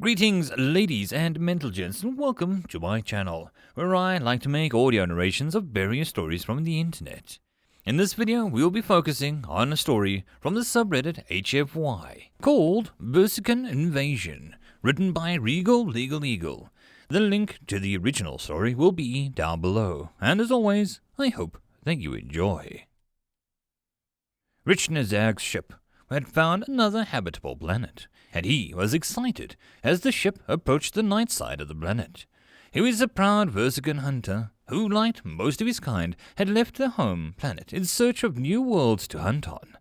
Greetings ladies and mental gents, and welcome to my channel, where I like to make audio narrations of various stories from the internet. In this video, we'll be focusing on a story from the subreddit HFY, called Vercigan Envasion, written by Regal Legal Eagle. The link to the original story will be down below, and as always, I hope that you enjoy. Rich Nazag's ship had found another habitable planet, and he was excited as the ship approached the night side of the planet. He was a proud Vercigan hunter who, like most of his kind, had left their home planet in search of new worlds to hunt on.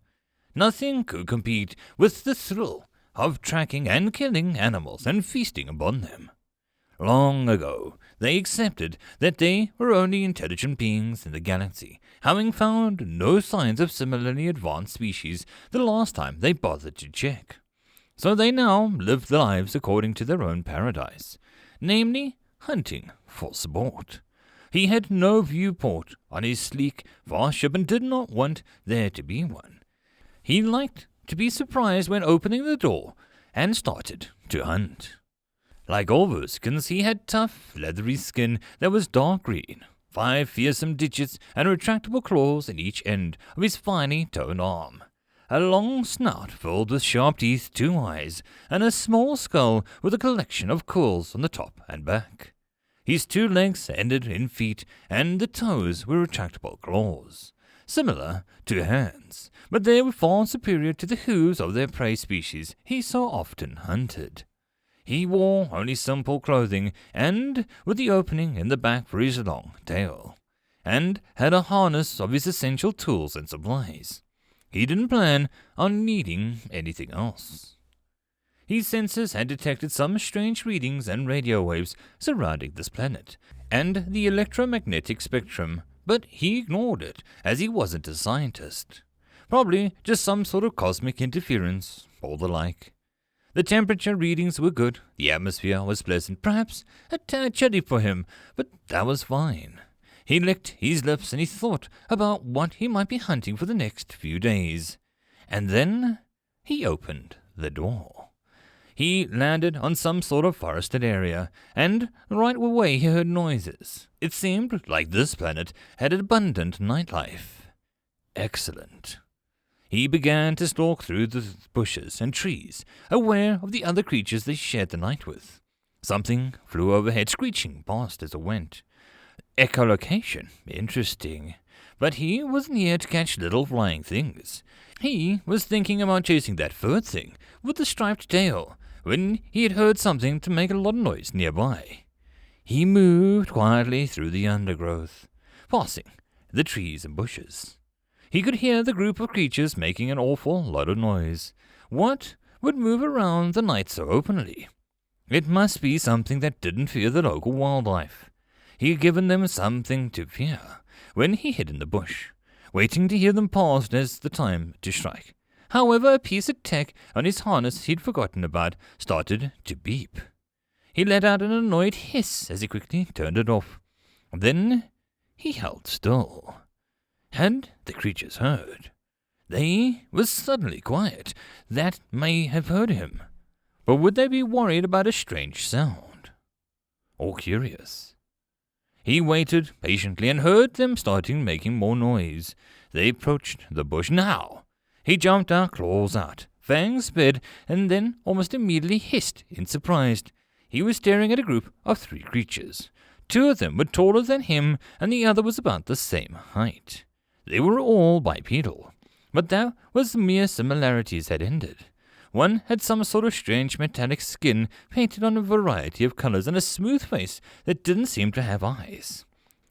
Nothing could compete with the thrill of tracking and killing animals and feasting upon them. Long ago, they accepted that they were only intelligent beings in the galaxy, having found no signs of similarly advanced species the last time they bothered to check. So they now lived their lives according to their own paradise, namely hunting for sport. He had no viewport on his sleek, vast ship and did not want there to be one. He liked to be surprised when opening the door and started to hunt. Like all Vercigans, he had tough, leathery skin that was dark green, 5 fearsome digits and retractable claws in each end of his finely toned arm, a long snout filled with sharp teeth, 2 eyes, and a small skull with a collection of quills on the top and back. His 2 legs ended in feet, and the toes were retractable claws, similar to hands, but they were far superior to the hooves of their prey species he so often hunted. He wore only simple clothing, and with the opening in the back for his long tail, and had a harness of his essential tools and supplies. He didn't plan on needing anything else. His senses had detected some strange readings and radio waves surrounding this planet, and the electromagnetic spectrum, but he ignored it, as he wasn't a scientist. Probably just some sort of cosmic interference, or the like. The temperature readings were good, the atmosphere was pleasant, perhaps a tad chilly for him, but that was fine. He licked his lips and he thought about what he might be hunting for the next few days. And then he opened the door. He landed on some sort of forested area, and right away he heard noises. It seemed like this planet had abundant nightlife. Excellent. He began to stalk through the bushes and trees, aware of the other creatures they shared the night with. Something flew overhead, screeching past as it went. Echolocation, interesting. But he wasn't here to catch little flying things. He was thinking about chasing that fur thing with the striped tail, when he had heard something to make a lot of noise nearby. He moved quietly through the undergrowth, passing the trees and bushes. He could hear the group of creatures making an awful lot of noise. What would move around the night so openly? It must be something that didn't fear the local wildlife. He had given them something to fear when he hid in the bush, waiting to hear them pass as the time to strike. However, a piece of tech on his harness he'd forgotten about started to beep. He let out an annoyed hiss as he quickly turned it off. Then he held still. Had the creatures heard? They were suddenly quiet. That may have heard him. But would they be worried about a strange sound? Or curious? He waited patiently and heard them starting making more noise. They approached the bush. Now! He jumped out, claws out. Fangs sped, and then almost immediately hissed in surprise. He was staring at a group of 3 creatures. 2 of them were taller than him, and the other was about the same height. They were all bipedal, but that was the mere similarities had ended. One had some sort of strange metallic skin painted on a variety of colors and a smooth face that didn't seem to have eyes,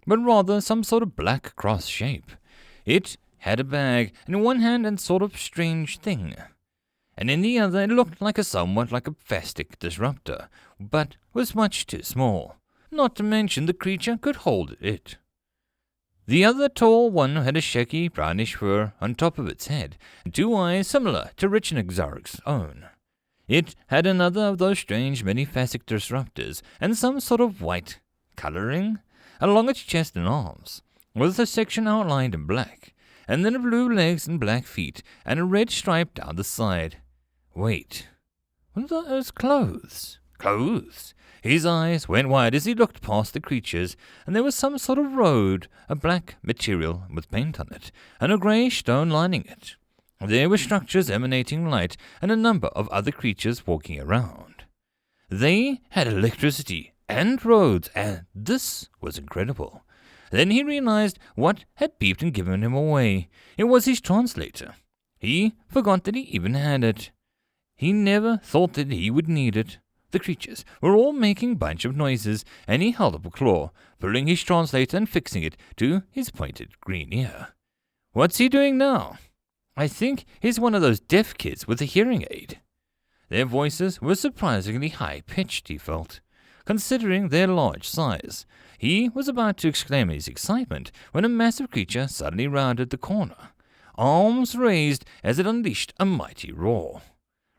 but rather some sort of black cross shape. It had a bag in one hand and sort of strange thing, and in the other it looked like somewhat like a plastic disruptor, but was much too small, not to mention the creature could hold it. The other tall one had a shaggy brownish fur on top of its head, and 2 eyes similar to Richnexarch's own. It had another of those strange many-faceted disruptors, and some sort of white coloring along its chest and arms, with a section outlined in black, and then blue legs and black feet, and a red stripe down the side. Wait, what are those clothes? Clothes. His eyes went wide as he looked past the creatures, and there was some sort of road, a black material with paint on it, and a greyish stone lining it. There were structures emanating light, and a number of other creatures walking around. They had electricity and roads, and this was incredible. Then he realized what had beeped and given him away. It was his translator. He forgot that he even had it. He never thought that he would need it. The creatures were all making a bunch of noises, and he held up a claw, pulling his translator and fixing it to his pointed green ear. What's he doing now? I think he's one of those deaf kids with a hearing aid. Their voices were surprisingly high-pitched, he felt, considering their large size. He was about to exclaim his excitement when a massive creature suddenly rounded the corner, arms raised as it unleashed a mighty roar.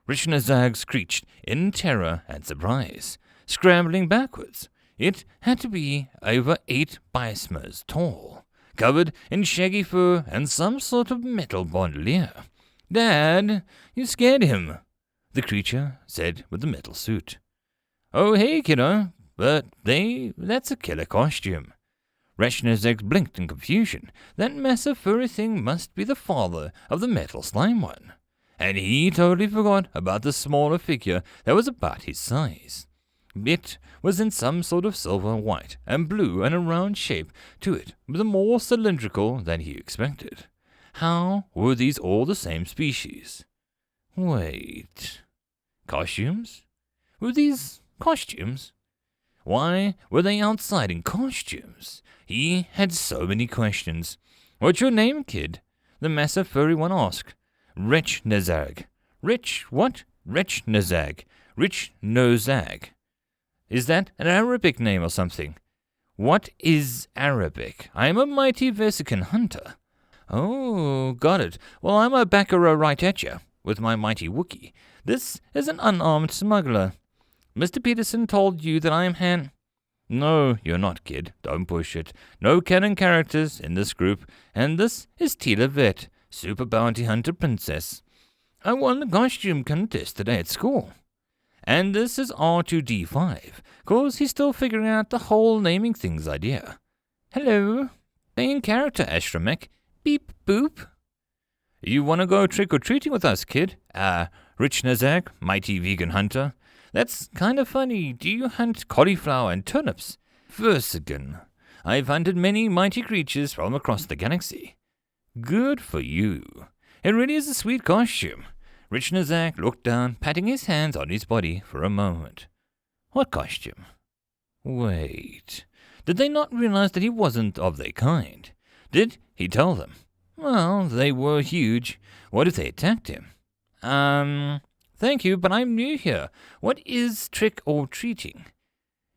Rishnazag screeched in terror and surprise, scrambling backwards. It had to be over 8 bismas tall, covered in shaggy fur and some sort of metal bandolier. "Dad, you scared him," the creature said with the metal suit. "Oh, hey, kiddo, but that's a killer costume." Rishnazag blinked in confusion. That massive furry thing must be the father of the metal slime one. And he totally forgot about the smaller figure that was about his size. It was in some sort of silver, white, and blue, and a round shape to it, but more cylindrical than he expected. How were these all the same species? Wait. Costumes? Were these costumes? Why were they outside in costumes? He had so many questions. "What's your name, kid?" the massive furry one asked. Rishnazag. Rich what? Rishnazag. Rishnozag. Is that an Arabic name or something? What is Arabic? I am a mighty Vercigan hunter. Oh, got it. Well, I'm a Bakara right at ya, with my mighty Wookiee. This is an unarmed smuggler. Mr. Peterson told you that I am No, you're not, kid. Don't push it. No canon characters in this group, and this is Tila Vet, Super Bounty Hunter Princess. I won the costume contest today at school. And this is R2D5, 'cause he's still figuring out the whole naming things idea. Hello. Main character, Ashramek. Beep boop. You want to go trick-or-treating with us, kid? Rishnazag, mighty vegan hunter. That's kind of funny. Do you hunt cauliflower and turnips? Vercigan. I've hunted many mighty creatures from across the galaxy. Good for you. It really is a sweet costume. Rishnazag looked down, patting his hands on his body for a moment. What costume? Wait. Did they not realize that he wasn't of their kind? Did he tell them? Well, they were huge. What if they attacked him? Thank you, but I'm new here. What is trick-or-treating?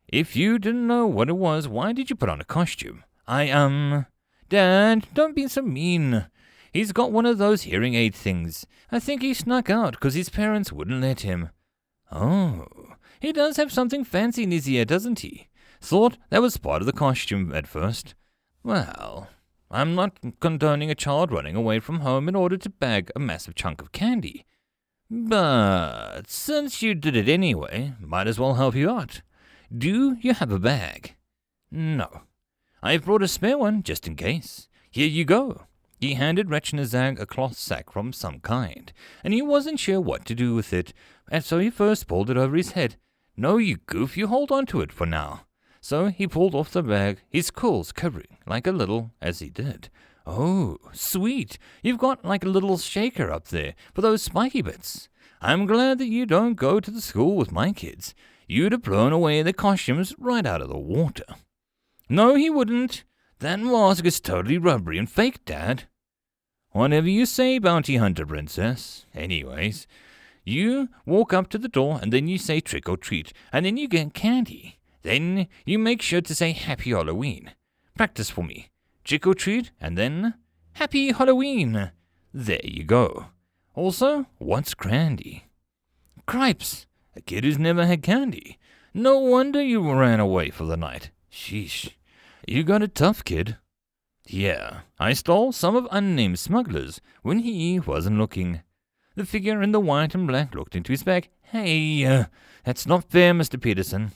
If you didn't know what it was, why did you put on a costume? Dad, don't be so mean. He's got one of those hearing aid things. I think he snuck out because his parents wouldn't let him. Oh, he does have something fancy in his ear, doesn't he? Thought that was part of the costume at first. Well, I'm not condoning a child running away from home in order to bag a massive chunk of candy. But since you did it anyway, might as well help you out. Do you have a bag? No. I've brought a spare one just in case. Here you go. He handed Rishnazag a cloth sack from some kind, and he wasn't sure what to do with it, and so he first pulled it over his head. No, you goof, you hold on to it for now. So he pulled off the bag, his curls covering like a little as he did. Oh, sweet. You've got like a little shaker up there for those spiky bits. I'm glad that you don't go to the school with my kids. You'd have blown away the costumes right out of the water. No, he wouldn't. That mask is totally rubbery and fake, Dad. Whatever you say, Bounty Hunter Princess. Anyways, you walk up to the door and then you say trick or treat, and then you get candy. Then you make sure to say Happy Halloween. Practice for me. Trick or treat, and then Happy Halloween. There you go. Also, what's candy? Cripes, a kid who's never had candy. No wonder you ran away for the night. Sheesh. You got it tough, kid. Yeah, I stole some of unnamed smugglers when he wasn't looking. The figure in the white and black looked into his bag. Hey, that's not fair, Mr. Peterson.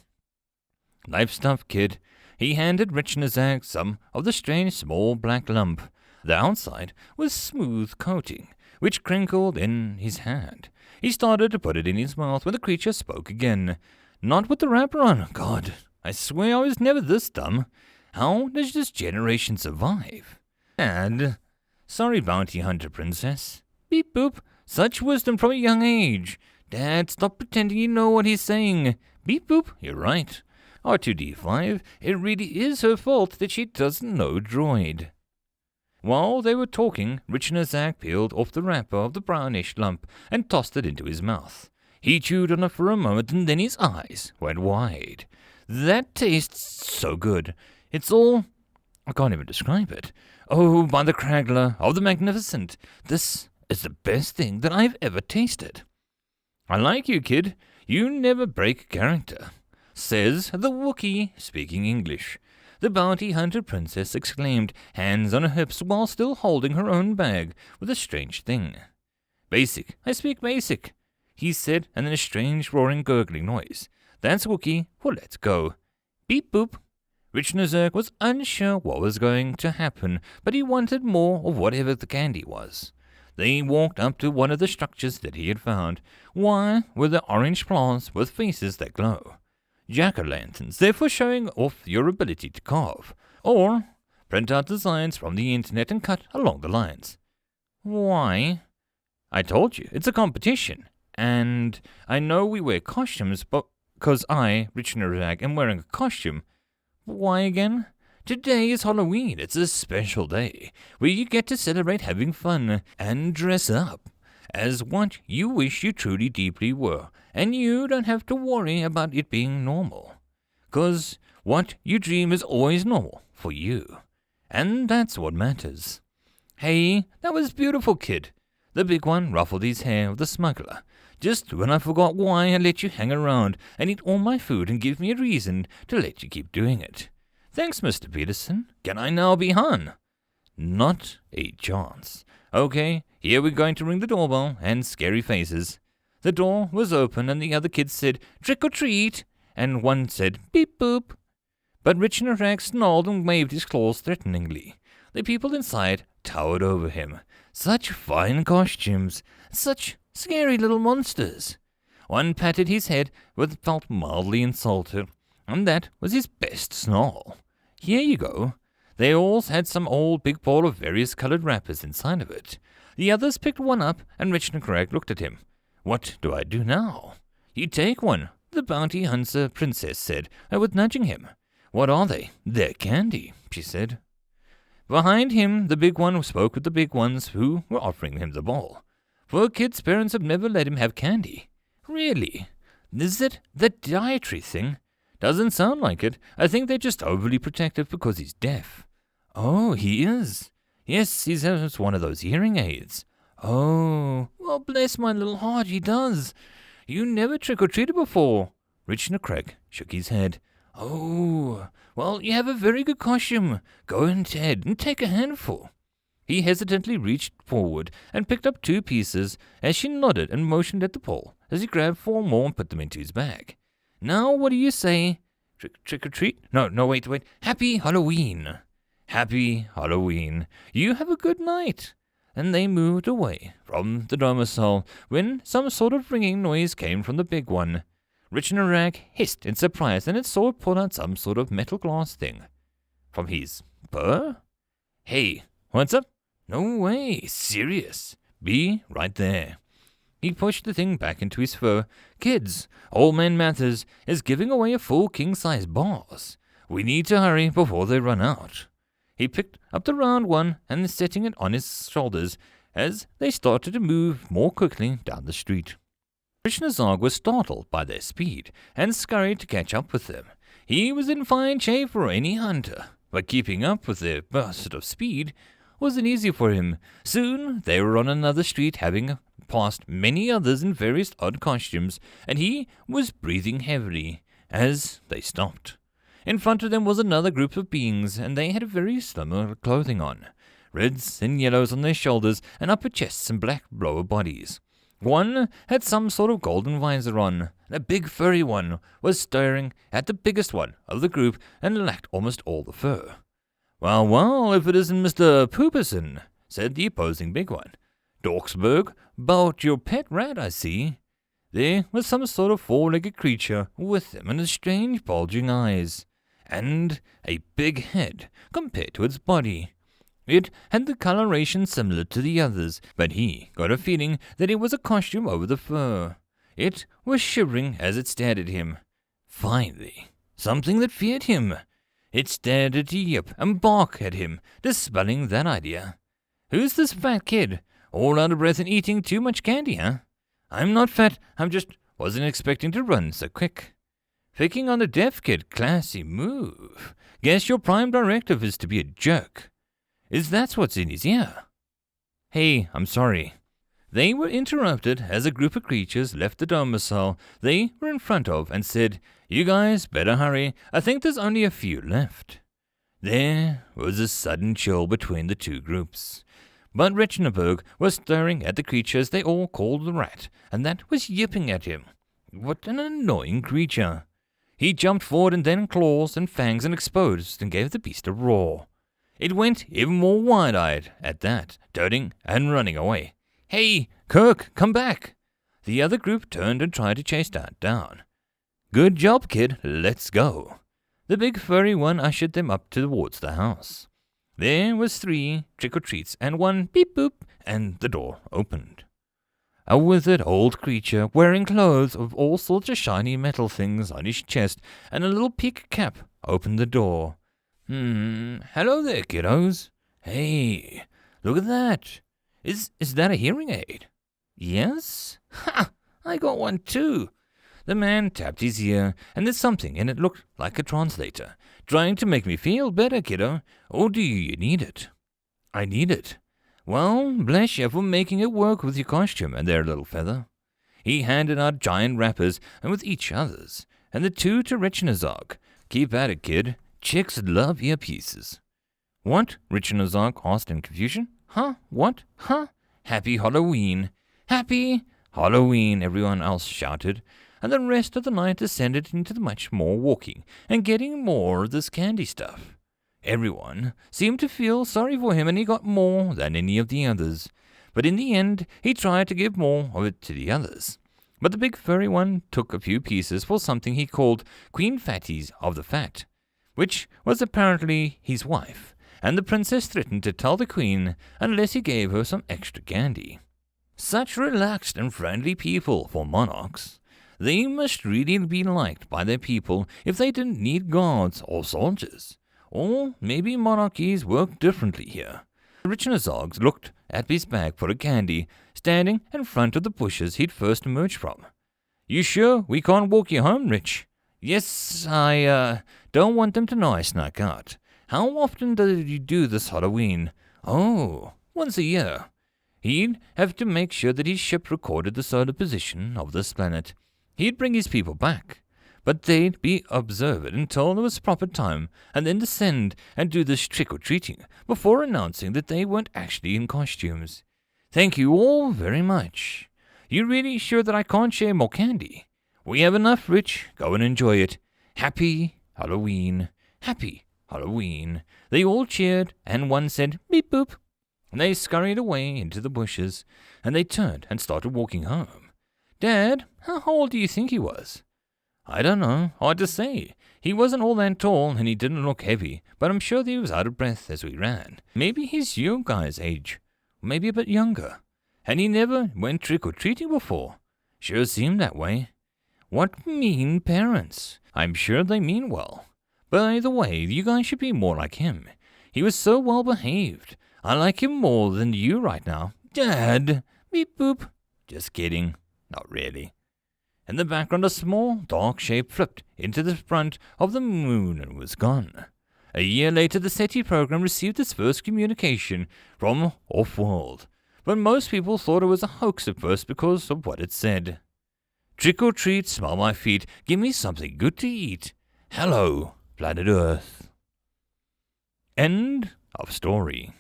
Life stuff, kid. He handed Richnazag some of the strange small black lump. The outside was smooth coating, which crinkled in his hand. He started to put it in his mouth when the creature spoke again. Not with the wrapper on. God, I swear I was never this dumb. How does this generation survive? Dad. Sorry, bounty hunter princess. Beep boop. Such wisdom from a young age. Dad, stop pretending you know what he's saying. Beep boop. You're right. R2-D5, it really is her fault that she doesn't know droid. While they were talking, Richnazag peeled off the wrapper of the brownish lump and tossed it into his mouth. He chewed on it for a moment and then his eyes went wide. That tastes so good. It's all... I can't even describe it. Oh, by the Craggler of the Magnificent, this is the best thing that I've ever tasted. I like you, kid. You never break character, says the Wookiee, speaking English. The bounty hunter princess exclaimed, hands on her hips while still holding her own bag with a strange thing. Basic, I speak basic, he said, and then a strange roaring gurgling noise. That's Wookiee, well let's go. Beep boop. Richnazag was unsure what was going to happen, but he wanted more of whatever the candy was. They walked up to one of the structures that he had found. Why were there orange plants with faces that glow? Jack-o'-lanterns, therefore showing off your ability to carve, or print out designs from the internet and cut along the lines. Why? I told you, it's a competition, and I know we wear costumes, but because I, Richnazag, am wearing a costume. Why again? Today is Halloween. It's a special day where you get to celebrate having fun and dress up as what you wish you truly deeply were, and you don't have to worry about it being normal. 'Cause what you dream is always normal for you, and that's what matters. Hey, that was beautiful, kid. The big one ruffled his hair with the smuggler. Just when I forgot why I let you hang around and eat all my food and give me a reason to let you keep doing it. Thanks, Mr. Peterson. Can I now be Han? Not a chance. Okay, here we're going to ring the doorbell and scary faces. The door was open and the other kids said, trick or treat, and one said, beep boop. But Richnazag snarled and waved his claws threateningly. The people inside towered over him. Such fine costumes, such scary little monsters. One patted his head but felt mildly insulted, and that was his best snarl. Here you go. They all had some old big ball of various coloured wrappers inside of it. The others picked one up, and Richnazag looked at him. What do I do now? You take one, the bounty hunter princess said, with nudging him. What are they? They're candy, she said. Behind him, the big one spoke with the big ones who were offering him the ball. Poor kid's parents have never let him have candy. Really? Is it the dietary thing? Doesn't sound like it. I think they're just overly protective because he's deaf. Oh, he is. Yes, he has one of those hearing aids. Oh, well, bless my little heart, he does. You never trick-or-treated before. Richnazag shook his head. Oh, well, you have a very good costume. Go ahead and take a handful. He hesitantly reached forward and picked up 2 pieces as she nodded and motioned at the pole as he grabbed 4 more and put them into his bag. Now, what do you say? Trick or treat? No, wait. Happy Halloween. Happy Halloween. You have a good night. And they moved away from the domicile when some sort of ringing noise came from the big one. Richnazag hissed in surprise and it saw it pull out some sort of metal glass thing. From his fur? Hey, what's up? No way, serious. Be right there. He pushed the thing back into his fur. Kids, Old Man Mathers is giving away a full king-size boss. We need to hurry before they run out. He picked up the round one and setting it on his shoulders as they started to move more quickly down the street. Richnazag was startled by their speed and scurried to catch up with them. He was in fine shape for any hunter, but keeping up with their burst of speed wasn't easy for him. Soon they were on another street, having passed many others in various odd costumes, and he was breathing heavily as they stopped. In front of them was another group of beings, and they had very similar clothing on, reds and yellows on their shoulders and upper chests and black lower bodies. One had some sort of golden visor on, and a big furry one was staring at the biggest one of the group and lacked almost all the fur. Well, well, if it isn't Mr. Pooperson, said the opposing big one. Dorksburg, about your pet rat, I see. There was some sort of four-legged creature with him and strange bulging eyes, and a big head compared to its body. It had the coloration similar to the others, but he got a feeling that it was a costume over the fur. It was shivering as it stared at him. Finally, something that feared him. It stared at Yip and barked at him, dispelling that idea. Who's this fat kid? All out of breath and eating too much candy, huh? I'm not fat, I'm just wasn't expecting to run so quick. Picking on the deaf kid, classy move. Guess your prime directive is to be a jerk. Is that what's in his ear? Hey, I'm sorry. They were interrupted as a group of creatures left the domicile they were in front of and said, You guys better hurry, I think there's only a few left. There was a sudden chill between the two groups. But Reichenberg was staring at the creatures they all called the rat, and that was yipping at him. What an annoying creature. He jumped forward and then claws and fangs and exposed and gave the beast a roar. It went even more wide-eyed at that, darting and running away. Hey, Kirk, come back! The other group turned and tried to chase that down. Good job, kid, let's go. The big furry one ushered them up towards the house. There was 3 trick-or-treats and 1 beep-boop, and the door opened. A withered old creature wearing clothes of all sorts of shiny metal things on his chest and a little peak cap opened the door. Hello there, kiddos. Hey, look at that. Is that a hearing aid? Yes? Ha! I got one too. The man tapped his ear, and there's something in it looked like a translator, trying to make me feel better, kiddo. Or do you need it? I need it. Well, bless you for making it work with your costume and their little feather. He handed out giant wrappers, and with each other's, and the 2 to Richnazog. Keep at it, kid. Chicks love earpieces. What? Richnazog asked in confusion. Huh? What? Huh? Happy Halloween. Happy Halloween, everyone else shouted, and the rest of the night descended into the much more walking and getting more of this candy stuff. Everyone seemed to feel sorry for him, and he got more than any of the others. But in the end, he tried to give more of it to the others. But the big furry one took a few pieces for something he called Queen Fatties of the Fat, which was apparently his wife, and the princess threatened to tell the queen unless he gave her some extra candy. Such relaxed and friendly people for monarchs. They must really be liked by their people if they didn't need guards or soldiers. Or maybe monarchies work differently here. Richnazogs looked at his bag full of candy, standing in front of the bushes he'd first emerged from. You sure we can't walk you home, Rich? Yes, I don't want them to know I snuck out. How often do you do this Halloween? Oh, once a year. He'd have to make sure that his ship recorded the solar position of this planet. He'd bring his people back, but they'd be observed until there was proper time, and then descend and do this trick-or-treating before announcing that they weren't actually in costumes. Thank you all very much. You really sure that I can't share more candy? We have enough, Rich. Go and enjoy it. Happy Halloween. Happy Halloween. They all cheered, and one said, beep boop. They scurried away into the bushes, and they turned and started walking home. Dad, how old do you think he was? I don't know. Hard to say. He wasn't all that tall, and he didn't look heavy, but I'm sure that he was out of breath as we ran. Maybe he's your guy's age. Maybe a bit younger. And he never went trick-or-treating before. Sure seemed that way. What mean parents. I'm sure they mean well. By the way, you guys should be more like him. He was so well behaved. I like him more than you right now. Dad! Beep boop. Just kidding. Not really. In the background, a small, dark shape flipped into the front of the moon and was gone. A year later, the SETI program received its first communication from off-world, but most people thought it was a hoax at first because of what it said. Trick or treat, smell my feet, give me something good to eat. Hello, planet Earth. End of story.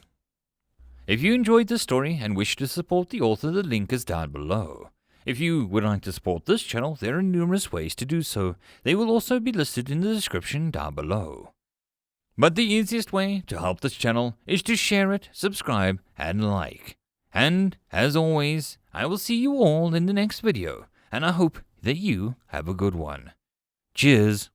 If you enjoyed this story and wish to support the author, the link is down below. If you would like to support this channel, there are numerous ways to do so. They will also be listed in the description down below. But the easiest way to help this channel is to share it, subscribe, and like. And, as always, I will see you all in the next video, and I hope that you have a good one. Cheers!